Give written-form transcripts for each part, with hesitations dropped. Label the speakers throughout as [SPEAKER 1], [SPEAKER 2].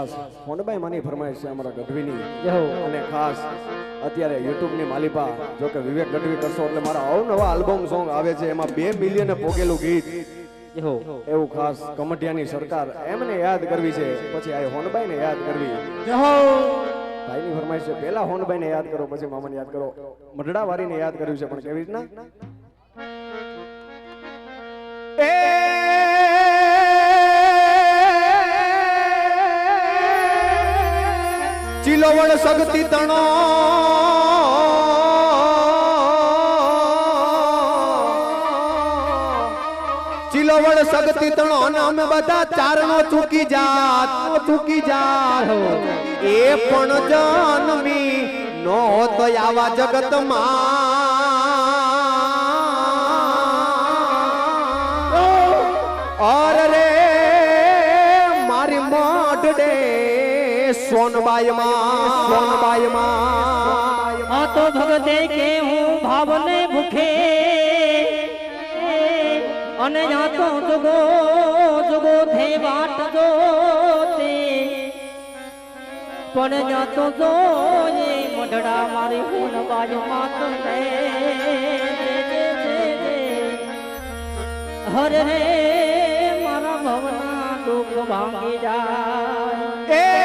[SPEAKER 1] ખાસ હોનબાઈ માની ફરમાઈશ છે અમારા ગઢવીની અને ખાસ અત્યારે યુટ્યુબ ની માલિપા જો કે વિવેક ગઢવી કરશો એટલે મારા અવનવા આલ્બમ સોંગ આવે છે એમાં 2 મિલિયન પોગેલું ગીત એવું ખાસ કમટિયાની સરકાર એમને યાદ કરવી છે પછી આ હોનબાઈ ને યાદ કરવી ભાઈની ફરમાઈશ છે પહેલા હોનબાઈ ને યાદ કરો પછી મામાને યાદ કરો મઢડા વારીને યાદ કર્યું છે પણ કેવી રીતના ચિલોવડ સગતી તણો ચિલોવડ સગતી તણો અને અમે બધા ચારણો ચૂકી જાત એ પણ જન્મી નો તો આવા જગતમાં ઓર રે મારી મોઢડે સોનબાઈ માં
[SPEAKER 2] આ તો ભગતે કે હું ભાવને ભૂખે અને યા તો જુગો થે વાટ જોતે પણ યા તો જોયે મઢડા મારી સોનબાઈ માં તને હરે રે મારા ભવના દુઃખ ભાંગી જાય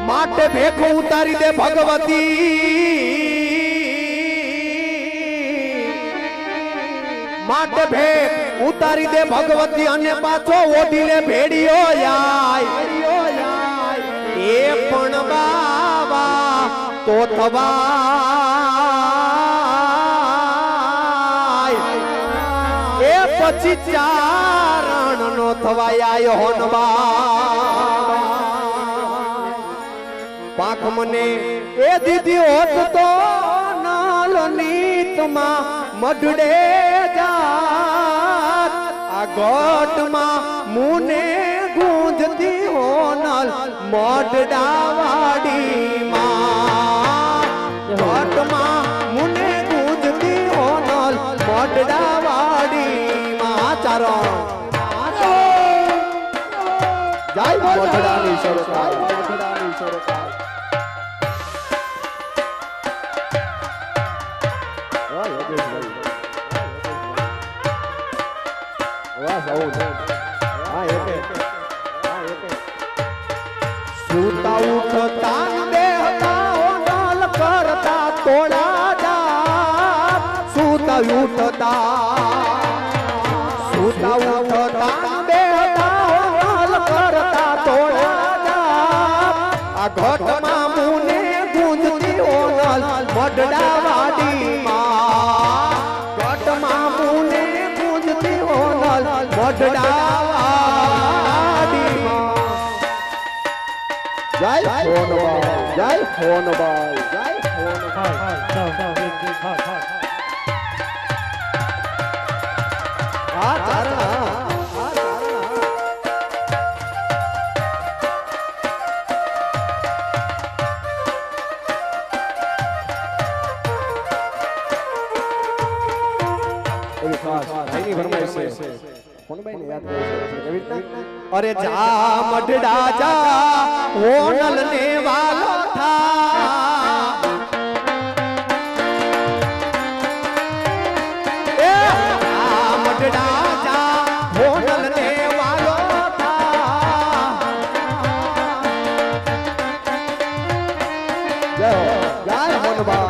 [SPEAKER 1] માટે ભેખો ઉતારી દે માટે ભેખ ઉતારી દે ભગવતી અને પાછો ઓઢી લે ભેડિયો યાય એ પણ બાવા તો થવાય એ પછી ચારણ નો થવાય આયો હોનબા પાખ મને એ દીદી હોત તો નાલ નીતમાં મઢડે જાત આ ગોટમાં મુને ગુંજતી હોનલ મઢડા વાડીમાં ગોટમાં મુને ગુંજતી હોનલ મઢડા વાડીમાં ચારણ જય મઢડાની સરકાર સુતા ઉઠતા બેહતા હોનલ કરતા તોડા જા સુતા ઉઠતા બેહતા હોનલ કરતા તોડા જા આ ઘટમાં મુને ગુંજતી હોનલ મઢડા વાડીમાં ઘટમાં મુને ગુંજતી હોનલ મઢડા વાડીમાં જય હોનબાઈ જય હોનબાઈ જય હોનબાઈ આ તારા અરે જા મઢડા જા હોનલ ને વાલો થા એ જા મઢડા જા હોનલ ને વાલો થા જય જય હોનબા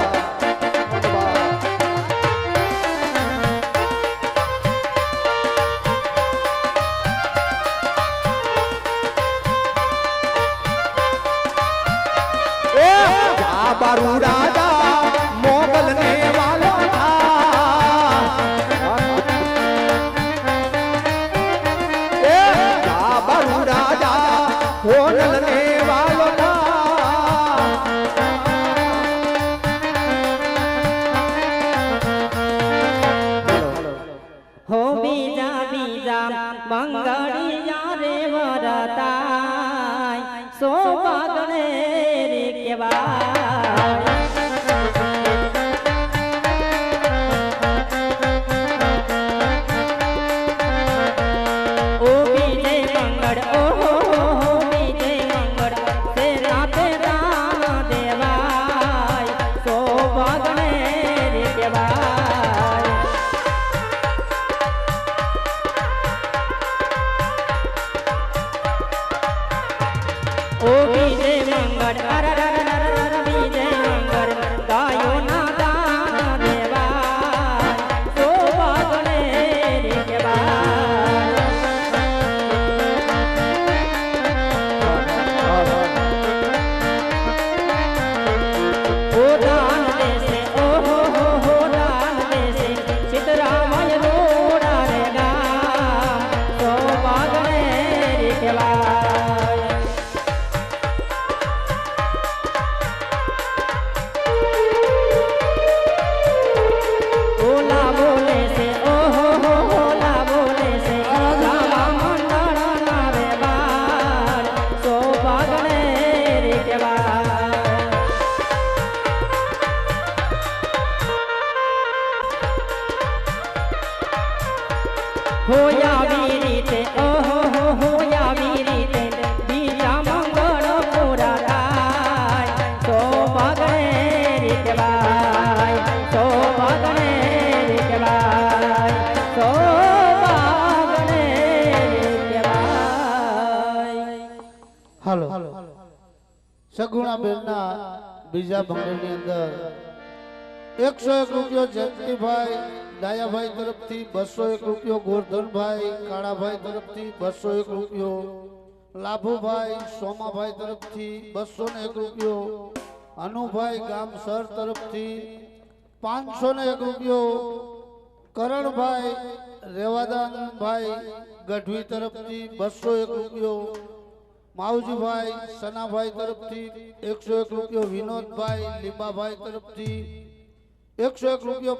[SPEAKER 1] बारू राजा मोगल ने वालो था ए बारू राजा होनल ने वालो था
[SPEAKER 2] हो बीजा मंगड़िया रे वरताय सो बागणे रे केवा હોયાવી રીતે હોયાવી રીતે બીજા મંગળ પૂરા થાય સૌભાગને રીતવાય સૌભાગને રીતવાય સૌભાગને રીતવાય.
[SPEAKER 3] હાલો સગુણા બેનના બીજા ભંગની અંદર 101 રૂપિયો જયંતિભાઈ ડાયાભાઈ તરફથી, 201 રૂપિયો ગોરધનભાઈ કાળાભાઈ તરફથી, 201 રૂપિયો લાભુભાઈ સોમાભાઈ તરફથી, 201 રૂપિયો અનુભાઈ ગામસર તરફથી, 501 રૂપિયો કરણભાઈ રેવાદાનભાઈ ગઢવી તરફથી, 201 રૂપિયો માવજીભાઈ સનાભાઈ તરફથી, 101 રૂપિયો વિનોદભાઈ લીંબાભાઈ તરફથી, 101 રૂપિયો